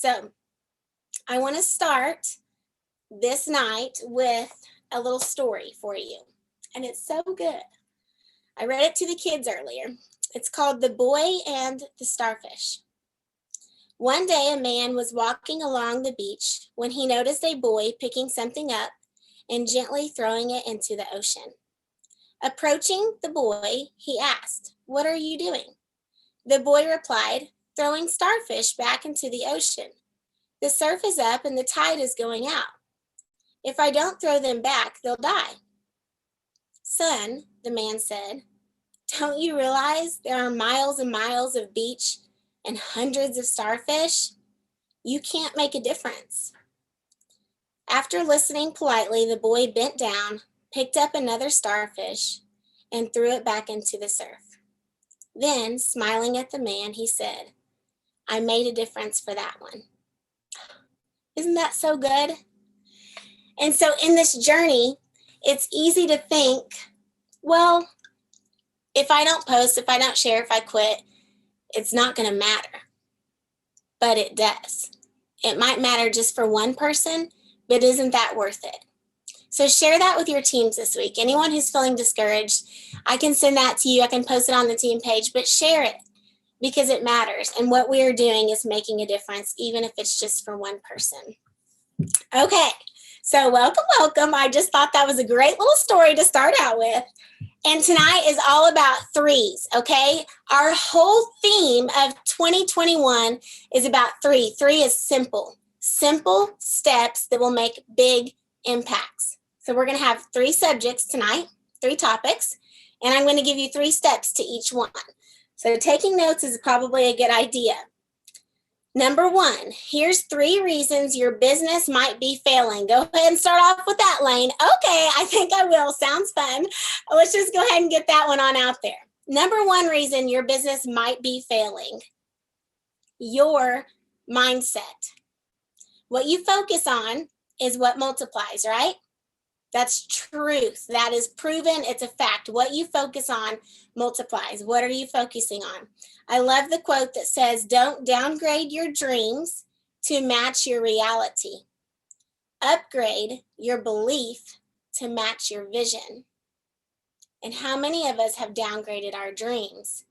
So I want to start this night with a little story for you. And it's so good. I read it to the kids earlier. It's called The Boy and the Starfish. One day a man was walking along the beach when he noticed a boy picking something up and gently throwing it into the ocean. Approaching the boy, he asked, "What are you doing?" The boy replied, "Throwing starfish back into the ocean. The surf is up and the tide is going out. If I don't throw them back, they'll die." "Son," the man said, "don't you realize there are miles and miles of beach and hundreds of starfish? You can't make a difference." After listening politely, the boy bent down, picked up another starfish, and threw it back into the surf. Then, smiling at the man, he said, "I made a difference for that one." Isn't that so good? And so in this journey, it's easy to think, well, if I don't post, if I don't share, if I quit, it's not going to matter. But it does. It might matter just for one person, but isn't that worth it? So share that with your teams this week. Anyone who's feeling discouraged, I can send that to you. I can post it on the team page, but share it because it matters. And what we are doing is making a difference, even if it's just for one person. Okay, so welcome. I just thought that was a great little story to start out with. And tonight is all about threes, okay? Our whole theme of 2021 is about three. Three is simple steps that will make big impacts. So we're going to have 3 subjects tonight, 3 topics, and I'm going to give you 3 steps to each one. So taking notes is probably a good idea. Number 1, here's 3 reasons your business might be failing. Go ahead and start off with that, Lane. Okay, I think I will. Sounds fun. Let's just go ahead and get that one on out there. Number 1 reason your business might be failing, your mindset. What you focus on is what multiplies, right? That's truth. That is proven. It's a fact. What you focus on multiplies. What are you focusing on? I love the quote that says, "Don't downgrade your dreams to match your reality. Upgrade your belief to match your vision." And how many of us have downgraded our dreams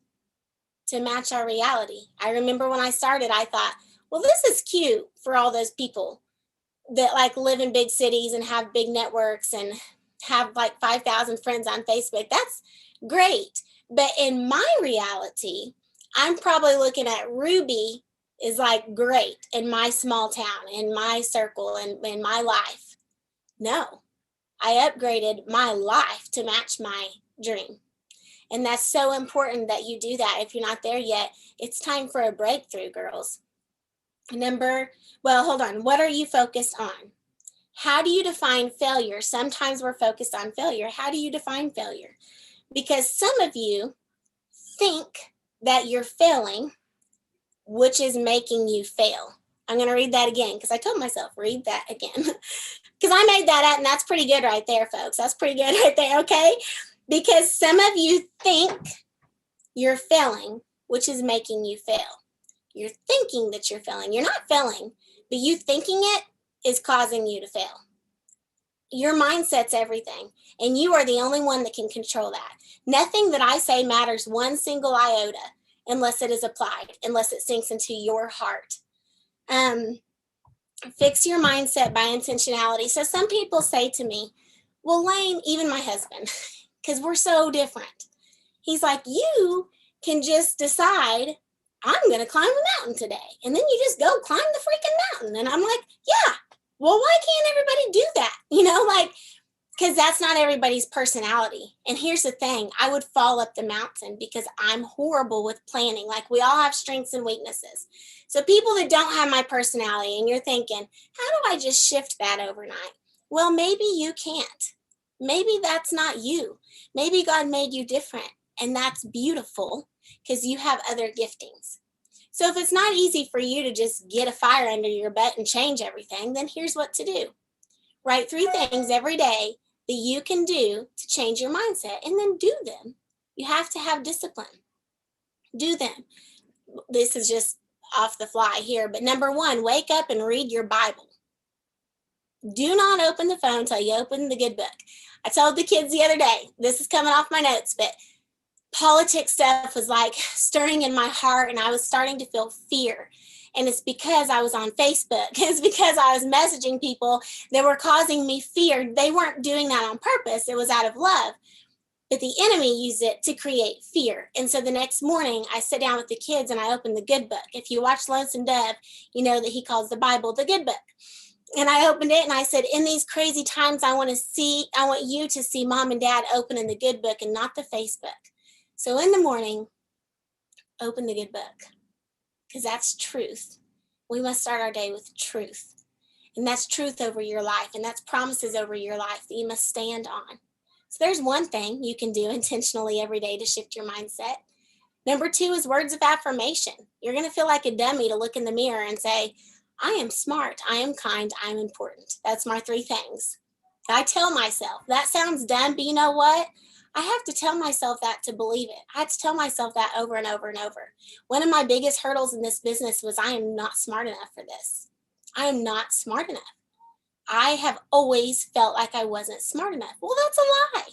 to match our reality? I remember when I started, I thought, well, this is cute for all those people that like live in big cities and have big networks and have like 5,000 friends on Facebook. That's great. But in my reality, I'm probably looking at Ruby is like great in my small town, in my circle, and in my life. No, I upgraded my life to match my dream. And that's so important that you do that. If you're not there yet, it's time for a breakthrough, girls. Hold on. What are you focused on? How do you define failure? Sometimes we're focused on failure. How do you define failure? Because some of you think that you're failing, which is making you fail. I'm going to read that again because I told myself, read that again. Because I made that up, and that's pretty good right there, folks. That's pretty good right there, okay? Because some of you think you're failing, which is making you fail. You're thinking that you're failing. You're not failing, but you thinking it is causing you to fail. Your mindset's everything, and you are the only one that can control that. Nothing that I say matters one single iota unless it is applied, unless it sinks into your heart. Fix your mindset by intentionality. So some people say to me, well, Lane, even my husband, because we're so different. He's like, you can just decide, I'm going to climb a mountain today. And then you just go climb the freaking mountain. And I'm like, yeah, well, why can't everybody do that? Because that's not everybody's personality. And here's the thing, I would fall up the mountain because I'm horrible with planning. Like, we all have strengths and weaknesses. So people that don't have my personality, and you're thinking, how do I just shift that overnight? Well, maybe you can't. Maybe that's not you. Maybe God made you different, and that's beautiful because you have other giftings. So if it's not easy for you to just get a fire under your butt and change everything, then here's what to do. Write 3 things every day that you can do to change your mindset, and then do them. You have to have discipline. Do them. This is just off the fly here, but number one, wake up and read your Bible. Do not open the phone until you open the good book. I told the kids the other day, this is coming off my notes, but politics stuff was like stirring in my heart, and I was starting to feel fear. And it's because I was on Facebook. It's because I was messaging people that were causing me fear. They weren't doing that on purpose. It was out of love. But the enemy used it to create fear. And so the next morning, I sit down with the kids and I open the good book. If you watch Lonesome Dove, you know that he calls the Bible the good book. And I opened it and I said, in these crazy times, I want you to see mom and dad opening the good book and not the Facebook. So in the morning, open the good book, because that's truth. We must start our day with truth. And that's truth over your life. And that's promises over your life that you must stand on. So there's one thing you can do intentionally every day to shift your mindset. Number two is words of affirmation. You're going to feel like a dummy to look in the mirror and say, I am smart, I am kind, I am important. That's my three things. I tell myself, that sounds dumb, but you know what? I have to tell myself that to believe it. I have to tell myself that over and over and over. One of my biggest hurdles in this business was I am not smart enough for this. I am not smart enough. I have always felt like I wasn't smart enough. Well, that's a lie.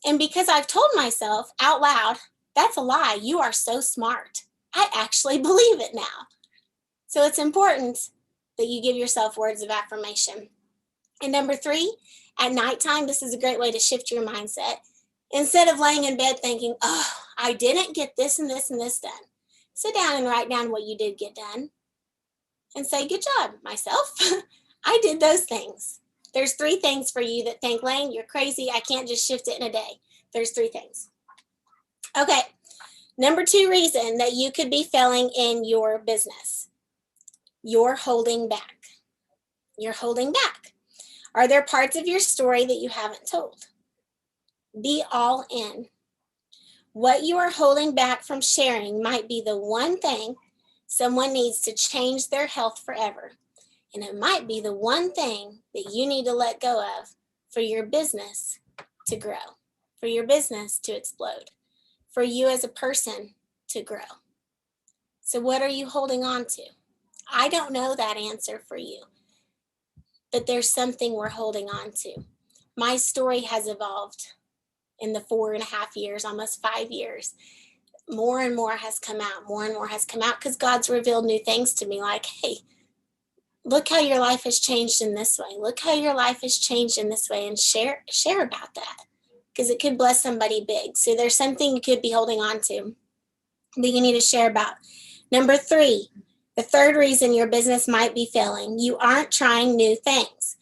And because I've told myself out loud, that's a lie. You are so smart. I actually believe it now. So it's important that you give yourself words of affirmation. And number three, at nighttime, this is a great way to shift your mindset. Instead of laying in bed thinking, oh, I didn't get this and this and this done, sit down and write down what you did get done and say, good job, myself. I did those things. There's three things for you that think, Lane, you're crazy. I can't just shift it in a day. There's three things. Okay. Number two reason that you could be failing in your business. You're holding back. You're holding back. Are there parts of your story that you haven't told? Be all in. What you are holding back from sharing might be the one thing someone needs to change their health forever. And it might be the one thing that you need to let go of for your business to grow, for your business to explode, for you as a person to grow. So what are you holding on to? I don't know that answer for you, but there's something we're holding on to. My story has evolved in the 4.5 years, almost 5 years. More and more has come out, more and more has come out because God's revealed new things to me like, hey, look how your life has changed in this way. Look how your life has changed in this way, and share about that because it could bless somebody big. So there's something you could be holding on to that you need to share about. Number three, the third reason your business might be failing, you aren't trying new things.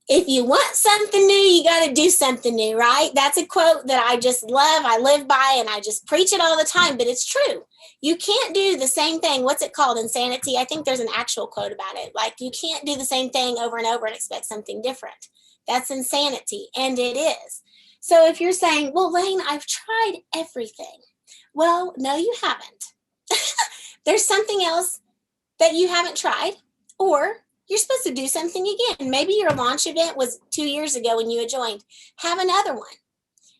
If you want something new, you got to do something new, right? That's a quote that I just love. I live by and I just preach it all the time, but it's true. You can't do the same thing. What's it called? Insanity. I think there's an actual quote about it. Like you can't do the same thing over and over and expect something different. That's insanity. And it is. So if you're saying, well, Lane, I've tried everything. Well, no, you haven't. There's something else that you haven't tried, or you're supposed to do something again. Maybe your launch event was 2 years ago when you had joined. Have another one.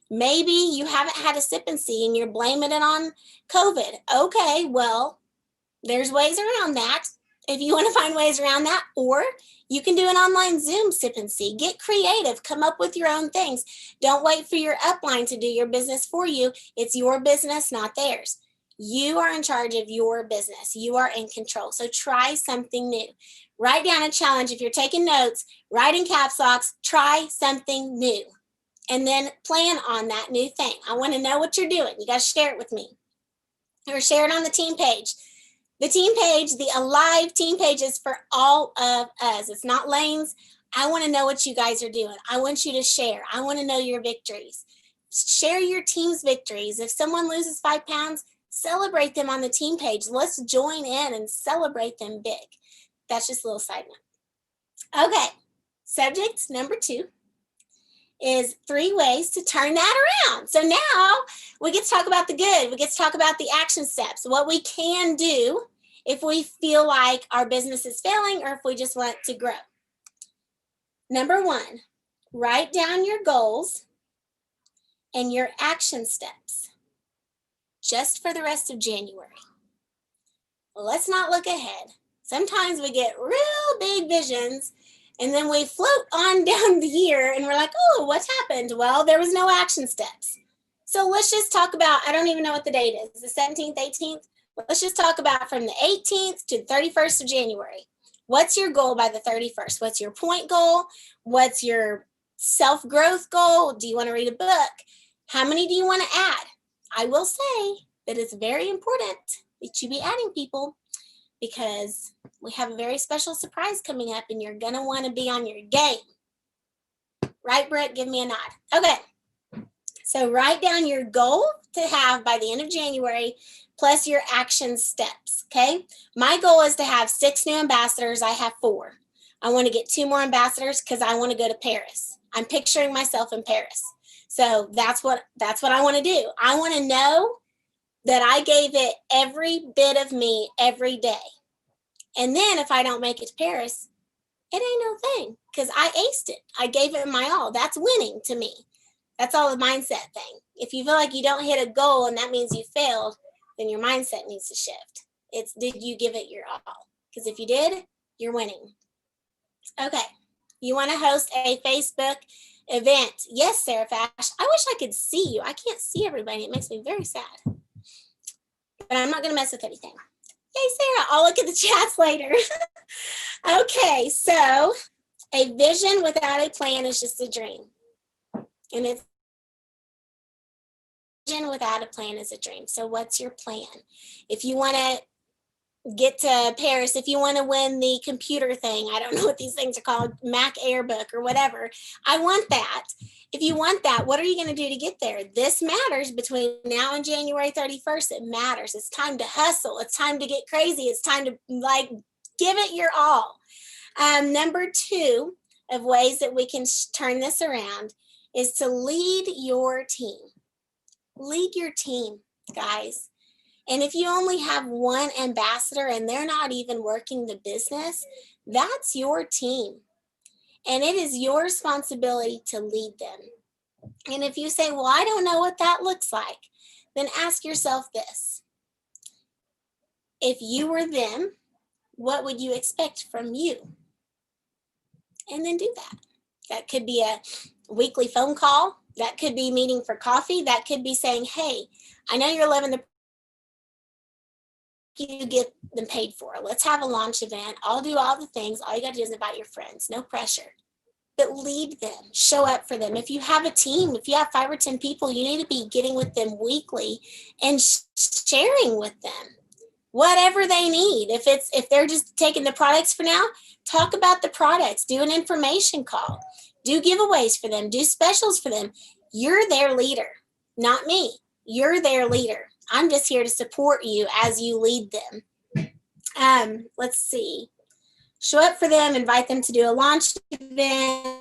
Maybe you haven't had a sip and see and you're blaming it on COVID. Okay, well, there's ways around that. If you want to find ways around that, or you can do an online Zoom sip and see. Get creative. Come up with your own things. Don't wait for your upline to do your business for you. It's your business, not theirs. You are in charge of your business. You are in control. So try something new. Write down a challenge. If you're taking notes, write in caps locks, try something new. And then plan on that new thing. I want to know what you're doing. You got to share it with me. Or share it on the team page. The team page, the Alive team page is for all of us. It's not Lane's. I want to know what you guys are doing. I want you to share. I want to know your victories. Share your team's victories. If someone loses 5 pounds, celebrate them on the team page. Let's join in and celebrate them big. That's just a little side note. Okay, subject number 2 is 3 ways to turn that around. So now we get to talk about the good. We get to talk about the action steps, what we can do if we feel like our business is failing or if we just want to grow. Number 1, write down your goals and your action steps just for the rest of January. let's not look ahead. Sometimes we get real big visions and then we float on down the year and we're like, oh, what's happened? Well, there was no action steps. So let's just talk about, I don't even know what the date is, the 17th, 18th. Let's just talk about from the 18th to the 31st of January. What's your goal by the 31st? What's your point goal? What's your self-growth goal? Do you want to read a book? How many do you want to add? I will say that it's very important that you be adding people because we have a very special surprise coming up and you're going to want to be on your game. Right, Brett? Give me a nod. Okay. So write down your goal to have by the end of January plus your action steps, okay? My goal is to have 6 new ambassadors. I have 4. I want to get 2 more ambassadors because I want to go to Paris. I'm picturing myself in Paris. So that's what I want to do. I want to know that I gave it every bit of me every day. And then if I don't make it to Paris, it ain't no thing because I aced it. I gave it my all. That's winning to me. That's all a mindset thing. If you feel like you don't hit a goal and that means you failed, then your mindset needs to shift. It's, did you give it your all? Because if you did, you're winning. Okay. You want to host a Facebook event? Yes, Sarah Fash. I wish I could see you. I can't see everybody. It makes me very sad. But I'm not going to mess with anything. Yay, Sarah. I'll look at the chats later. Okay, so a vision without a plan is just a dream. And it's vision without a plan is a dream. So what's your plan? If you want to get to Paris, if you want to win the computer thing, I don't know what these things are called, Mac Airbook or whatever, I want that. If you want that, what are you going to do to get there? This matters between now and January 31st. It matters. It's time to hustle. It's time to get crazy. It's time to like give it your all. Number 2 of ways that we can turn this around is to lead your team. Lead your team, guys. And if you only have 1 ambassador and they're not even working the business, that's your team. And it is your responsibility to lead them. And if you say, well, I don't know what that looks like, then ask yourself this. If you were them, what would you expect from you? And then do that. That could be a weekly phone call. That could be meeting for coffee. That could be saying, hey, I know you're living the you get them paid for. Let's have a launch event. I'll do all the things. All you got to do is invite your friends. No pressure. But lead them. Show up for them. If you have a team, if you have 5 or 10 people, you need to be getting with them weekly and sharing with them whatever they need. If they're just taking the products for now, talk about the products. Do an information call. Do giveaways for them. Do specials for them. You're their leader, not me. You're their leader. I'm just here to support you as you lead them. Let's see. Show up for them, invite them to do a launch event.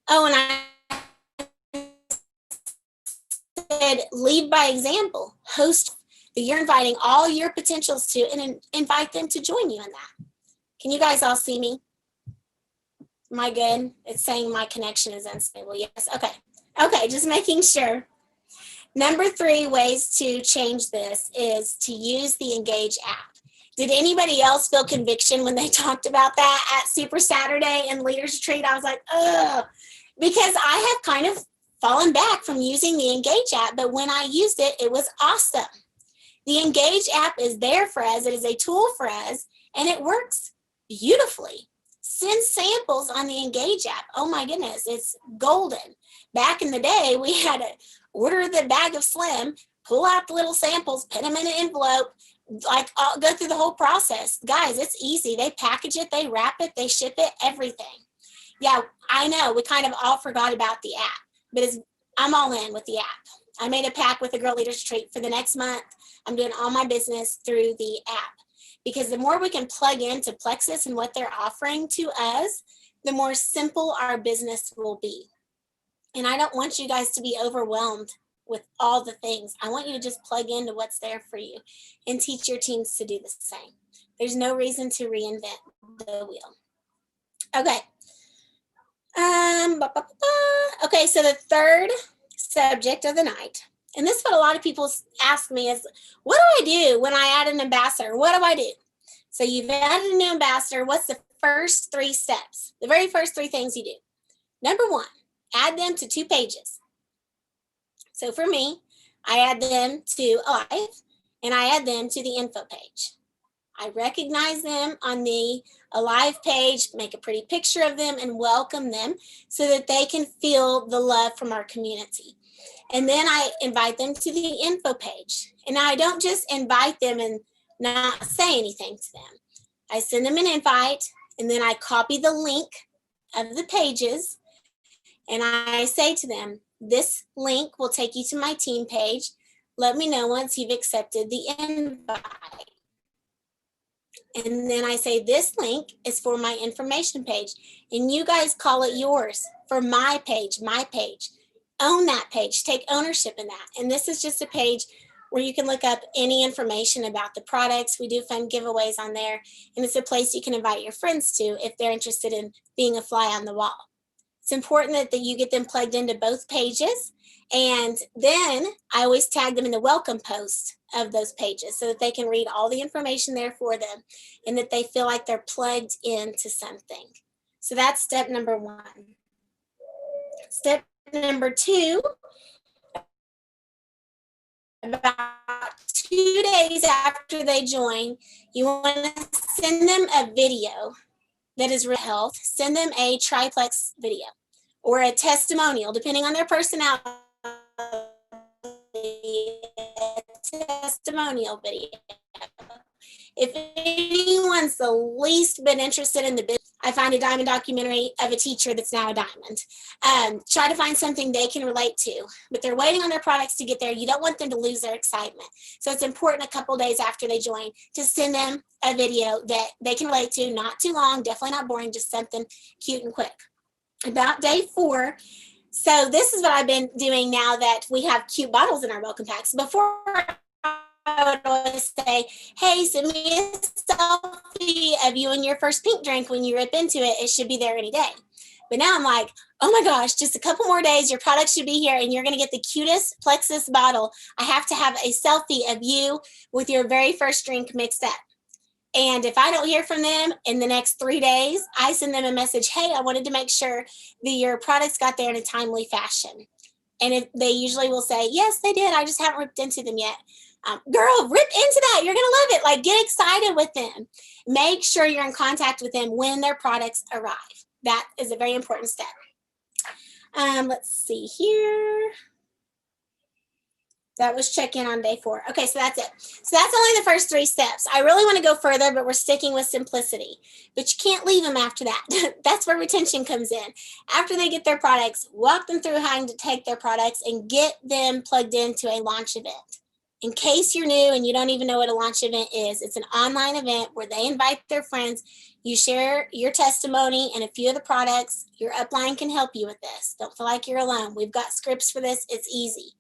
Oh, and I said lead by example. Host that you're inviting all your potentials to and invite them to join you in that. Can you guys all see me? Am I good? It's saying my connection is unstable. Yes. Okay. Okay, just making sure. Number 3 ways to change this is to use the Engage app. Did anybody else feel conviction when they talked about that at Super Saturday and Leaders Retreat? I was like, ugh, because I have kind of fallen back from using the Engage app, but when I used it, it was awesome. The Engage app is there for us. It is a tool for us, and it works beautifully. Send samples on the Engage app. Oh my goodness, it's golden. Back in the day, we had to order the bag of Slim, pull out the little samples, put them in an envelope, like go through the whole process. Guys, it's easy. They package it, they wrap it, they ship it, everything. Yeah, I know we kind of all forgot about the app, but I'm all in with the app. I made a pack with the Girl Leaders Retreat for the next month. I'm doing all my business through the app because the more we can plug into Plexus and what they're offering to us, the more simple our business will be. And I don't want you guys to be overwhelmed with all the things. I want you to just plug into what's there for you and teach your teams to do the same. There's no reason to reinvent the wheel. Okay. Okay, so the third subject of the night And this is what a lot of people ask me is, what do I do when I add an ambassador? What do I do? So you've added a new ambassador. What's the first 3 steps? The very first 3 things you do. Number 1, add them to 2 pages. So for me, I add them to Alive, and I add them to the info page. I recognize them on the Alive page, make a pretty picture of them, and welcome them so that they can feel the love from our community. And then I invite them to the info page. And I don't just invite them and not say anything to them. I send them an invite, and then I copy the link of the pages, and I say to them, this link will take you to my team page. Let me know once you've accepted the invite. And then I say, this link is for my information page, and you guys call it yours for my page, my page. Own that page, take ownership in that. And this is just a page where you can look up any information about the products. We do fun giveaways on there, and it's a place you can invite your friends to if they're interested in being a fly on the wall. It's important that you get them plugged into both pages, and then I always tag them in the welcome post of those pages so that they can read all the information there for them and that they feel like they're plugged into something. So that's step number 1. Step number 2, about 2 days after they join, you want to send them a video that is real health. Send them a triplex video or a testimonial, depending on their personality. Testimonial video. If anyone's the least bit interested in the business, I find a diamond documentary of a teacher that's now a diamond. Try to find something they can relate to, but they're waiting on their products to get there. You don't want them to lose their excitement. So it's important a couple days after they join to send them a video that they can relate to, not too long, definitely not boring, just something cute and quick. About day 4, so this is what I've been doing now that we have cute bottles in our welcome packs. Before, I would always say, hey, send me a selfie of you and your first pink drink when you rip into it. It should be there any day. But now I'm like, oh my gosh, just a couple more days, your product should be here and you're going to get the cutest Plexus bottle. I have to have a selfie of you with your very first drink mixed up. And if I don't hear from them in the next 3 days, I send them a message, hey, I wanted to make sure that your products got there in a timely fashion. And if they usually will say, yes, they did. I just haven't ripped into them yet. Girl, rip into that. You're going to love it. Like, get excited with them. Make sure you're in contact with them when their products arrive. That is a very important step. Let's see here. That was check-in on day 4. Okay, so that's it. So that's only the first 3 steps. I really want to go further, but we're sticking with simplicity. But you can't leave them after that. That's where retention comes in. After they get their products, walk them through how to take their products and get them plugged into a launch event. In case you're new and you don't even know what a launch event is, it's an online event where they invite their friends. You share your testimony and a few of the products. Your upline can help you with this. Don't feel like you're alone. We've got scripts for this. It's easy.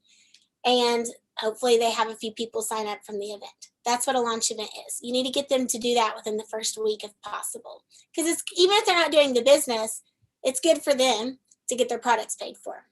And hopefully they have a few people sign up from the event. That's what a launch event is. You need to get them to do that within the first week if possible. Because even if they're not doing the business, it's good for them to get their products paid for.